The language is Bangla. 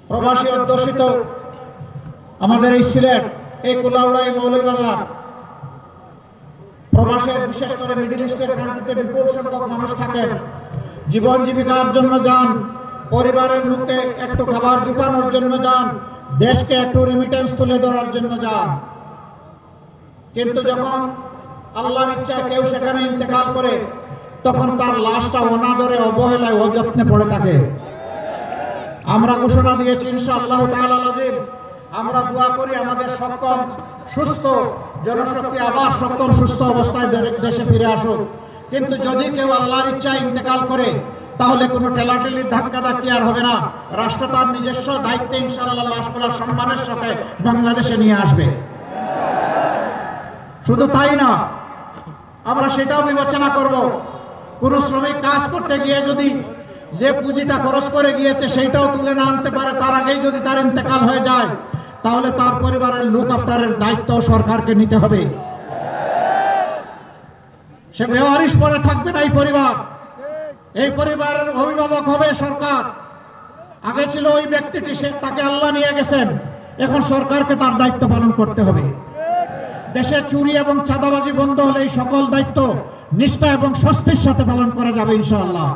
প্রবাসী অধ্যুষিত আমাদের এই সিলেট, এই কুলাউড়াই, মৌলভীবাজার, প্রবাসের বিশেষ করে মিডল ইস্টের কান্ট্রিতে বিপুল সংখ্যক মানুষ থাকেন। জীবন জীবিকার জন্য যান, পরিবারের মুখে একটু খাবার জুটানোর জন্য যান, দেশকে একটু রেমিটেন্স তুলে ধরার জন্য যান। কিন্তু যখন আল্লাহর ইচ্ছায় কেউ সেখানে ইন্তেকাল করে, তখন তার লাশটা অনাদরে, অবহেলায়, অযত্নে পড়ে থাকে। আমরা ঘোষণা দিয়েছি ইনশাআল্লাহ তাআলা আযীম, আমরা দোয়া করি আমাদের সক্ষম সুস্থ জনশক্তি আবার সক্ষম সুস্থ অবস্থায় দেশে ফিরে আসুক। কিন্তু যদি কেউ আল্লাহর ইচ্ছায় ইন্তেকাল করে, তাহলে কোনো ঠেলাঠেলির ধাক্কাধাক্কি আর হবে না। রাষ্ট্র তার নিজস্ব দায়িত্বে ইনশাআল্লাহ লাশগুলো সম্মানের সাথে বাংলাদেশে নিয়ে আসবে। শুধু তাই না, আমরা সেটাও বিবেচনা করব, কোন শ্রমিক কাজ করতে গিয়ে যদি যে পুঁজিটা খরচ করে গিয়েছে সেইটাও তুলে না আনতে পারে, তার আগেই যদি তার ইন্তেকাল হয়ে যায়, তাহলে তার পরিবারের লুক আফটারের দায়িত্ব সরকারকে নিতে হবে। সে বেওয়ারিশ পরে থাকবে না এই পরিবারের অভিভাবক হবে সরকার। আগে ছিল ওই ব্যক্তিটি, তাকে আল্লাহ নিয়ে গেছেন, এখন সরকারকে তার দায়িত্ব পালন করতে হবে। দেশে চুরি এবং চাঁদাবাজি বন্ধ হলে এই সকল দায়িত্ব নিষ্ঠা এবং স্বস্তির সাথে পালন করা যাবে ইনশাআল্লাহ।